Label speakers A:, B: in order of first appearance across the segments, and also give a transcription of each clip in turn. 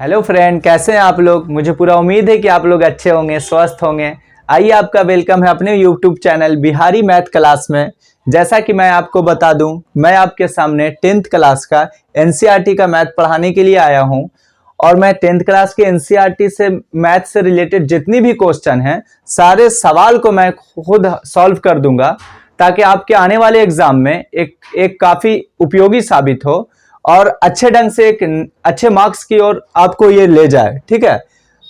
A: Hello friend, कैसे हैं आप लोग। मुझे पूरा उम्मीद है कि आप लोग अच्छे होंगे, स्वस्थ होंगे। आइए, आपका वेलकम है अपने YouTube channel Bihari math class में। जैसा कि मैं आपको बता दूं, मैं आपके सामने 10th क्लास का एनसीईआरटी का मैथ पढ़ाने के लिए आया हूं। और मैं 10th क्लास के एनसीईआरटी से मैथ से रिलेटेड जितनी भी क्वेश्चन हैं, सारे सवाल को मैं खुद सॉल्व कर दूंगा, ताकि आपके आने वाले एग्जाम में एक काफी उपयोगी साबित हो और अच्छे ढंग से एक अच्छे मार्क्स की ओर आपको ये ले जाए। ठीक है,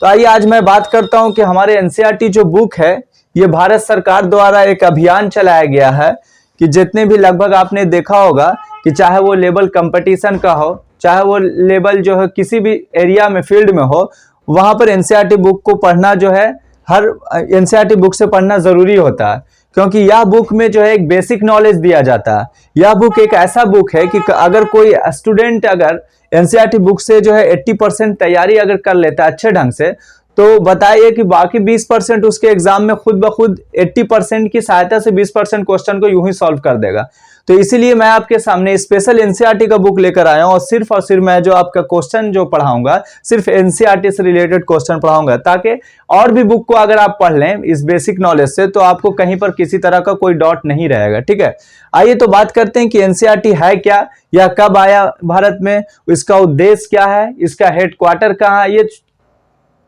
A: तो आइए आज मैं बात करता हूं कि हमारे एनसीईआरटी जो बुक है, ये भारत सरकार द्वारा एक अभियान चलाया गया है कि जितने भी लगभग आपने देखा होगा कि चाहे वो लेवल कंपटीशन का हो, चाहे वो लेवल जो है किसी भी एरिया में फील्ड में हो, वहां पर एनसीईआरटी बुक को पढ़ना जो है हर एनसीईआरटी बुक से पढ़ना जरूरी होता है, क्योंकि यह बुक में जो है एक बेसिक नॉलेज दिया जाता है। यह बुक एक ऐसा बुक है कि अगर कोई स्टूडेंट अगर एनसीईआरटी बुक से जो है 80% तैयारी अगर कर लेता है अच्छे ढंग से, तो बताइए कि बाकी 20% उसके एग्जाम में खुद ब खुद 80% की सहायता से 20% क्वेश्चन को यूं ही सॉल्व कर देगा। तो इसीलिए मैं आपके सामने स्पेशल एनसीईआरटी का बुक लेकर आया हूं और सिर्फ मैं जो आपका क्वेश्चन जो पढ़ाऊंगा सिर्फ एनसीईआरटी से रिलेटेड क्वेश्चन पढ़ाऊंगा, ताकि और भी बुक को अगर आप पढ़ लें इस बेसिक नॉलेज से, तो आपको कहीं पर किसी तरह का कोई डाउट नहीं रहेगा। ठीक है, आइए तो बात करते हैं कि एनसीईआरटी है क्या, या कब आया भारत में, इसका उद्देश्य क्या है, इसका हेडक्वार्टर कहाँ है। ये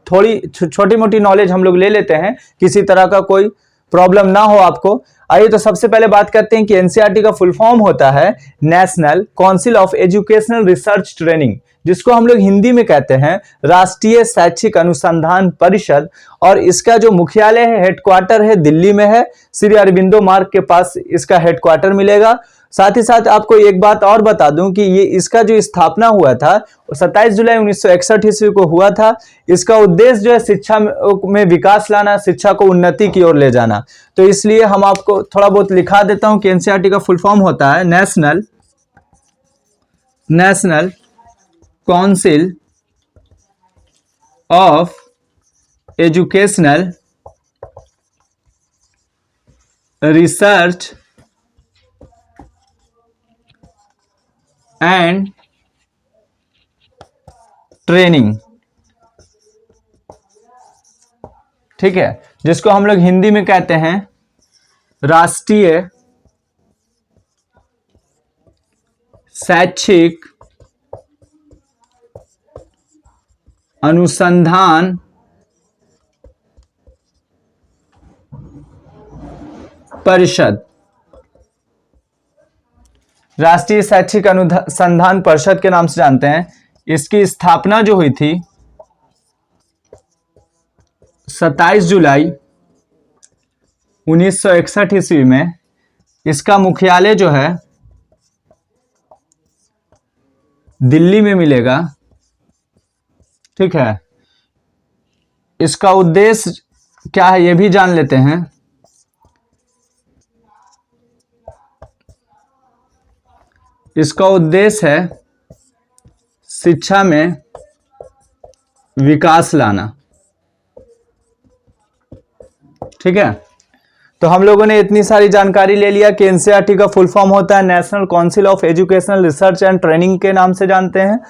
A: थोड़ी छोटी मोटी नॉलेज हम लोग ले लेते हैं, किसी तरह का कोई प्रॉब्लम ना हो आपको। आइए तो सबसे पहले बात करते हैं कि एनसीईआरटी का फुल फॉर्म होता है national council of educational research training, जिसको हम लोग हिंदी में कहते हैं राष्ट्रीय शैक्षिक अनुसंधान परिषद। और इसका जो मुख्यालय है, हेडक्वार्टर है, दिल्ली में है। श्री अरबिंदो मार्ग के पास इसका हेडक्वार्टर मिलेगा। साथ ही साथ आपको एक बात और बता दूं कि ये इसका जो स्थापना हुआ था 27 जुलाई 1961 ईस्वी को हुआ था। इसका उद्देश्य जो है शिक्षा में विकास लाना, शिक्षा को उन्नति की ओर ले जाना। तो इसलिए हम आपको थोड़ा बहुत लिखा देता हूं कि एनसीईआरटी का फुल फॉर्म होता है national council of educational research and training. ठीक है, जिसको हम लोग हिंदी में कहते हैं राष्ट्रीय शैक्षिक अनुसंधान परिषद। राष्ट्रीय शैक्षिक अनुसंधान परिषद के नाम से जानते हैं। इसकी स्थापना जो हुई थी 27 जुलाई 1961 ईस्वी में। इसका मुख्यालय जो है दिल्ली में मिलेगा। ठीक है, इसका उद्देश्य क्या है ये भी जान लेते हैं। इसका उद्देश्य है शिक्षा में विकास लाना। ठीक है, तो हम लोगों ने इतनी सारी जानकारी ले लिया कि एनसीईआरटी का फुल फॉर्म होता है national council of educational research and training के नाम से जानते हैं,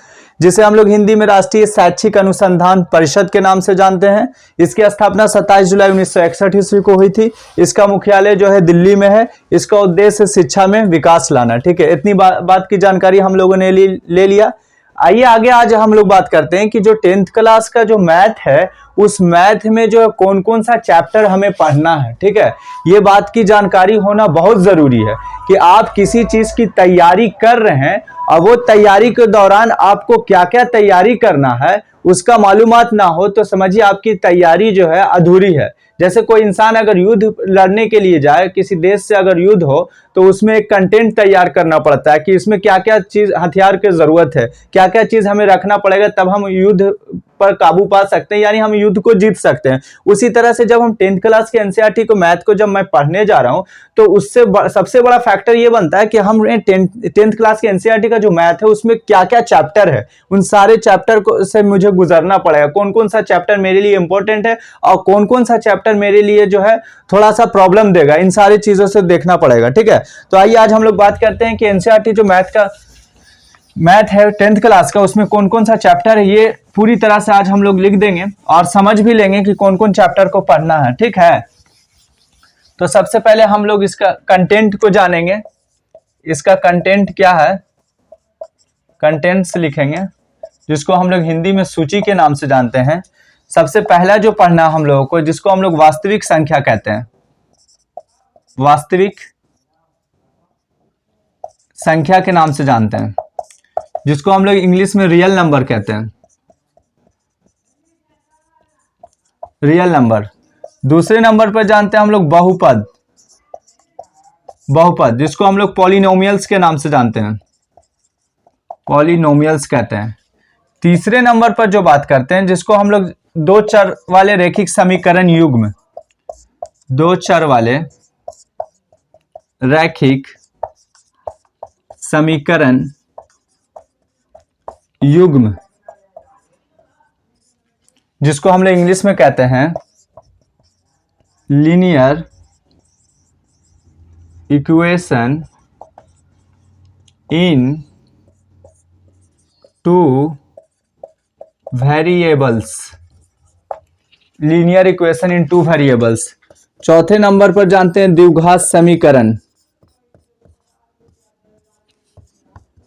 A: जिसे हम लोग हिंदी में राष्ट्रीय शैक्षिक अनुसंधान परिषद के नाम से जानते हैं। इसकी स्थापना 27 जुलाई 1961 ईस्वी को हुई थी। इसका मुख्यालय जो है दिल्ली में है। इसका उद्देश्य शिक्षा में विकास लाना। ठीक है, इतनी बात की जानकारी हम लोगों ने ले लिया। आइए आगे आज हम लोग बात करते हैं कि जो 10th क्लास का जो मैथ है, उस मैथ में जो कौन कौन सा चैप्टर हमें पढ़ना है। ठीक है, ये बात की जानकारी होना बहुत जरूरी है कि आप किसी चीज की तैयारी कर रहे हैं और वो तैयारी के दौरान आपको क्या क्या तैयारी करना है उसका मालूमात ना हो, तो समझिए आपकी तैयारी जो है अधूरी है। जैसे कोई इंसान अगर युद्ध लड़ने के लिए जाए, किसी देश से अगर युद्ध हो, तो उसमें एक कंटेंट तैयार करना पड़ता है कि इसमें क्या क्या चीज हथियार की जरूरत है, क्या क्या चीज हमें रखना पड़ेगा, तब हम युद्ध पर काबू पा सकते हैं, यानी हम युद्ध को जीत सकते हैं। उसी तरह से जब हम 10th क्लास के एनसीईआरटी को मैथ को जब मैं पढ़ने जा रहा हूं, तो उससे सबसे बड़ा फैक्टर ये बनता है कि हम 10th क्लास के एनसीईआरटी का जो मैथ है उसमें क्या क्या चैप्टर है, उन सारे चैप्टर को से मुझे गुजरना पड़ेगा। कौन कौन सा चैप्टर मेरे लिए इंपॉर्टेंट है और कौन कौन सा चैप्टर मेरे लिए जो है थोड़ा सा प्रॉब्लम देगा, इन सारी चीजों से देखना पड़ेगा। ठीक है, तो आइए आज हम लोग बात करते हैं कि एनसीईआरटी जो मैथ है 10th क्लास का, उसमें कौन कौन सा चैप्टर है ये पूरी तरह से आज हम लोग लिख देंगे और समझ भी लेंगे कि कौन कौन चैप्टर को पढ़ना है, ठीक है। तो सबसे पहले हम लोग इसका कंटेंट को जानेंगे। इसका कंटेंट क्या है, कंटेंट्स लिखेंगे, जिसको हम लोग हिंदी में सूची के नाम से जानते हैं। सबसे पहला जो पढ़ना हम लोगों को, जिसको हम लोग वास्तविक संख्या कहते हैं, वास्तविक संख्या के नाम से जानते हैं, जिसको हम लोग इंग्लिश में रियल नंबर कहते हैं, रियल नंबर। दूसरे नंबर पर जानते हैं हम लोग बहुपद, बहुपद, जिसको हम लोग पॉलिनोमियल्स के नाम से जानते हैं, पॉलिनोमियल्स कहते हैं। तीसरे नंबर पर जो बात करते हैं, जिसको हम लोग दो चर वाले रैखिक समीकरण युग्म, दो चर वाले रैखिक समीकरण युग्म, जिसको हम लोग इंग्लिश में कहते हैं linear equation in two variables, linear equation in two variables. चौथे नंबर पर जानते हैं द्विघात समीकरण,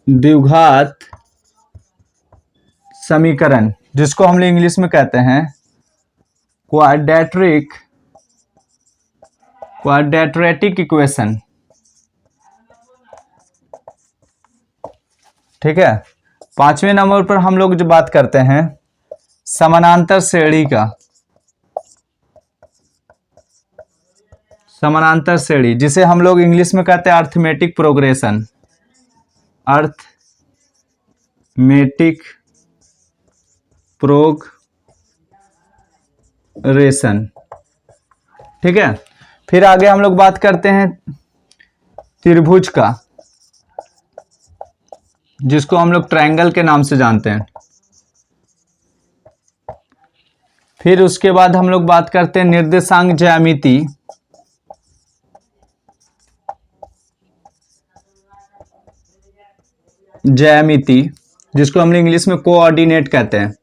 A: द्विघात समीकरण, जिसको हम लोग इंग्लिश में कहते हैं क्वाड्रेटिक इक्वेशन, ठीक है। पांचवें नंबर पर हम लोग जो बात करते हैं समानांतर श्रेणी का, समानांतर श्रेणी, जिसे हम लोग इंग्लिश में कहते हैं अर्थमेटिक प्रोग्रेशन, अर्थमेटिक प्रोग्रेशन, ठीक है। फिर आगे हम लोग बात करते हैं त्रिभुज का, जिसको हम लोग ट्रायंगल के नाम से जानते हैं। फिर उसके बाद हम लोग बात करते हैं निर्देशांक ज्यामिति, ज्यामिति, जिसको हम लोग इंग्लिश में कोऑर्डिनेट कहते हैं,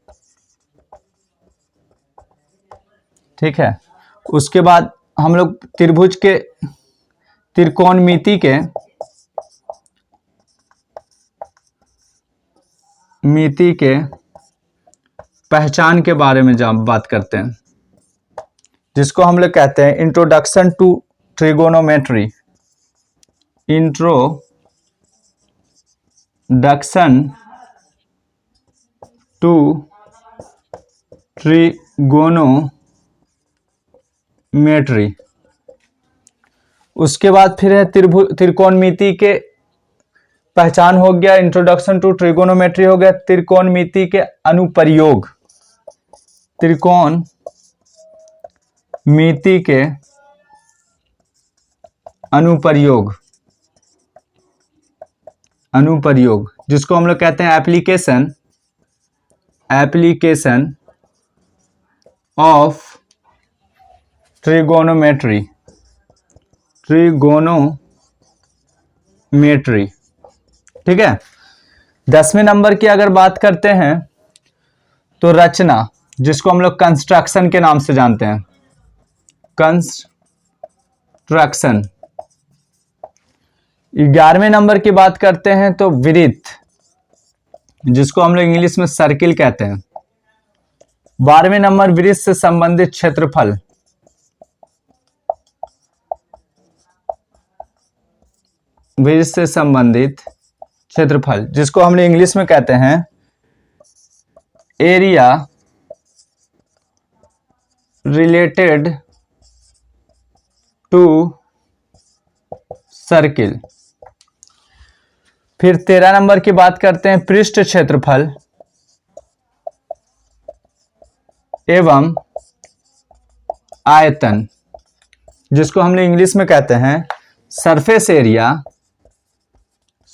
A: ठीक है। उसके बाद हम लोग त्रिभुज के त्रिकोणमिति के पहचान के बारे में बात करते हैं, जिसको हम लोग कहते हैं introduction to trigonometry, introduction to trigonometry. उसके बाद फिर है त्रिकोणमिति के पहचान हो गया, इंट्रोडक्शन टू ट्रिगोनोमेट्री हो गया। त्रिकोणमिति के अनुप्रयोग, त्रिकोणमिति के अनुप्रयोग, अनुप्रयोग, जिसको हम लोग कहते हैं application, application of trigonometry, trigonometry, ठीक है। 10वें नंबर की अगर बात करते हैं तो रचना, जिसको हम लोग कंस्ट्रक्शन के नाम से जानते हैं, कंस्ट्रक्शन। 11वें नंबर की बात करते हैं तो वृत्त, जिसको हम लोग इंग्लिश में सर्किल कहते हैं। 12वें नंबर वृत्त से संबंधित क्षेत्रफल, वृत्त से संबंधित क्षेत्रफल, जिसको हम लोग इंग्लिश में कहते हैं एरिया रिलेटेड टू सर्किल। फिर 13 नंबर की बात करते हैं पृष्ठ क्षेत्रफल एवं आयतन, जिसको हम लोग इंग्लिश में कहते हैं surface area,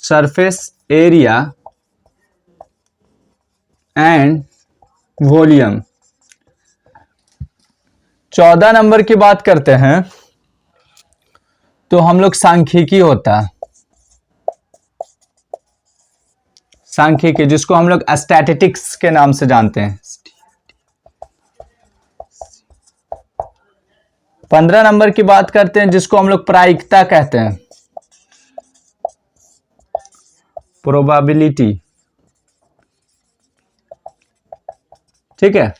A: surface area and volume. 14 number की बात करते हैं तो हम लोग सांख्यिकी होता है, सांख्यिकी, जिसको हम लोग स्टैटिस्टिक्स के नाम से जानते हैं। 15 नंबर की बात करते हैं, जिसको हम लोग प्रायिकता कहते हैं, प्रोबेबिलिटी। ठीक है,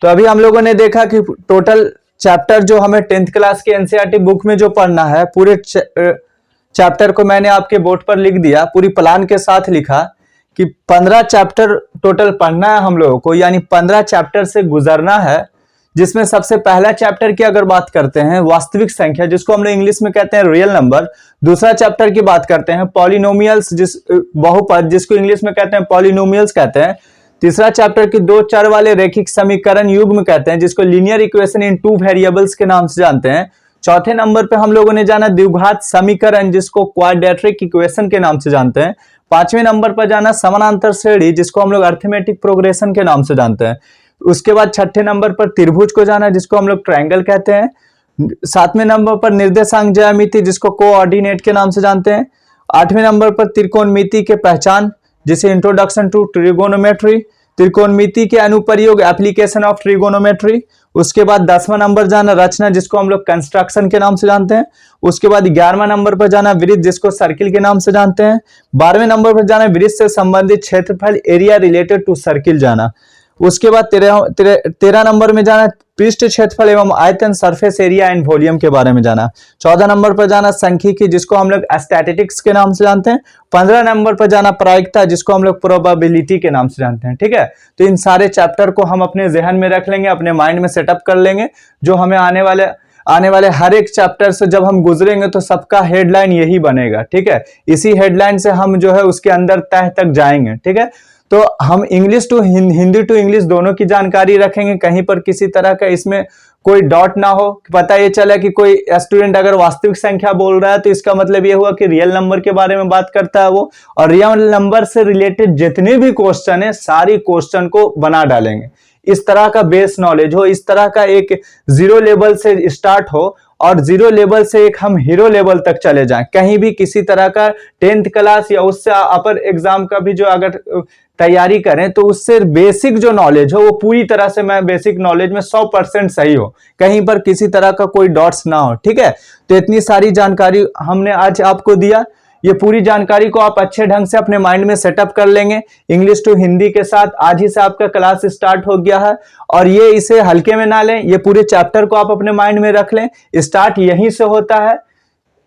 A: तो अभी हम लोगों ने देखा कि टोटल चैप्टर जो हमें 10th क्लास के एनसीईआरटी बुक में जो पढ़ना है, पूरे चैप्टर को मैंने आपके बोर्ड पर लिख दिया, पूरी प्लान के साथ लिखा कि 15 चैप्टर टोटल पढ़ना है हम लोगों को, यानी 15 चैप्टर से गुजरना है। जिसमें सबसे पहला चैप्टर की अगर बात करते हैं, वास्तविक संख्या, जिसको हम लोग इंग्लिश में कहते हैं रियल नंबर। दूसरा चैप्टर की बात करते हैं पॉलिनोमियल्स, बहुपद, जिसको इंग्लिश में कहते हैं पॉलिनोमियल्स कहते हैं। तीसरा चैप्टर की 2 चर वाले रैखिक समीकरण युग्म कहते हैं, जिसको लीनियर इक्वेशन इन 2 वेरिएबल्स के नाम से जानते हैं। चौथे नंबर पे हम लोगों ने जाना द्विघात समीकरण, जिसको क्वाड्रेटिक इक्वेशन के नाम से जानते हैं। 5वें नंबर पर जाना समानांतर श्रेणी, जिसको हम लोग अरिथमेटिक प्रोग्रेशन के नाम से जानते हैं। उसके बाद 6ठे नंबर पर त्रिभुज को जाना, जिसको हम लोग ट्रायंगल कहते हैं। 7वें नंबर पर निर्देशांक ज्यामिति, जिसको कोऑर्डिनेट के नाम से जानते हैं। 8वें नंबर पर त्रिकोणमिति के पहचान, जिसे इंट्रोडक्शन टू ट्रिगोनोमेट्री, त्रिकोणमिति के अनुप्रयोग, एप्लीकेशन ऑफ ट्रिगोनोमेट्री। उसके बाद 10वां नंबर जाना रचना, जिसको हम लोग कंस्ट्रक्शन के नाम से जानते हैं। उसके बाद 11वां नंबर पर जाना वृत्त, जिसको सर्किल के नाम से जानते हैं। 12वें नंबर पर जाना वृत्त से संबंधित क्षेत्रफल, एरिया रिलेटेड टू सर्किल जाना। उसके बाद 13 नंबर में जाना पृष्ठ क्षेत्रफल एवं आयतन, सरफेस एरिया एंड वॉल्यूम के बारे में जाना। 14 नंबर पर जाना सांख्यिकी, जिसको हम लोग स्टैटिस्टिक्स के नाम से जानते हैं। 15 नंबर पर जाना प्रायिकता, जिसको हम लोग प्रोबेबिलिटी के नाम से जानते हैं। ठीक है, तो इन सारे चैप्टर को हम अपने जहन में रख लेंगे, अपने माइंड में सेटअप कर लेंगे। जो हमें आने वाले हर एक चैप्टर से जब हम गुजरेंगे तो सबका हेडलाइन यही बनेगा। ठीक है, इसी हेडलाइन से हम जो है उसके अंदर तह तक जाएंगे। ठीक है, तो हम English to Hindi to English दोनों की जानकारी रखेंगे, कहीं पर किसी तरह का इसमें कोई डॉट ना हो। पता ये चला कि कोई स्टूडेंट अगर वास्तविक संख्या बोल रहा है तो इसका मतलब ये हुआ कि रियल नंबर के बारे में बात करता है वो, और रियल नंबर से रिलेटेड जितने भी क्वेश्चन है सारी क्वेश्चन को बना डालेंगे। इस तरह का बेस नॉलेज हो, इस तरह का एक 0 लेवल से स्टार्ट हो और 0 लेवल से एक हम हीरो लेवल तक चले जाएं। कहीं भी किसी तरह का 10th क्लास या उससे अपर एग्जाम का भी जो अगर तैयारी करें तो उससे बेसिक जो नॉलेज हो वो पूरी तरह से मैं बेसिक नॉलेज में 100% सही हो, कहीं पर किसी तरह का कोई डॉट्स ना हो। ठीक है, तो इतनी सारी जानकारी हमने आज आपको दिया। ये पूरी जानकारी को आप अच्छे ढंग से अपने माइंड में सेटअप कर लेंगे। इंग्लिश टू हिंदी के साथ आज ही से आपका क्लास स्टार्ट हो गया है, और ये इसे हल्के में ना लें, ये पूरे चैप्टर को आप अपने माइंड में रख लें। स्टार्ट यहीं से होता है।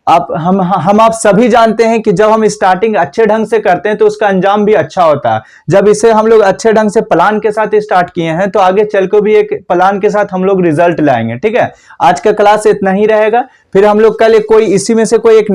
A: हम आप सभी जानते हैं कि जब हम स्टार्टिंग अच्छे ढंग से करते हैं तो उसका अंजाम भी अच्छा होता है। जब इसे हम लोग अच्छे ढंग से प्लान के साथ स्टार्ट किए हैं तो आगे चल के भी एक प्लान के साथ हम लोग रिजल्ट लाएंगे। ठीक है, आज का क्लास इतना ही रहेगा, फिर हम लोग कल कोई इसी में से कोई एक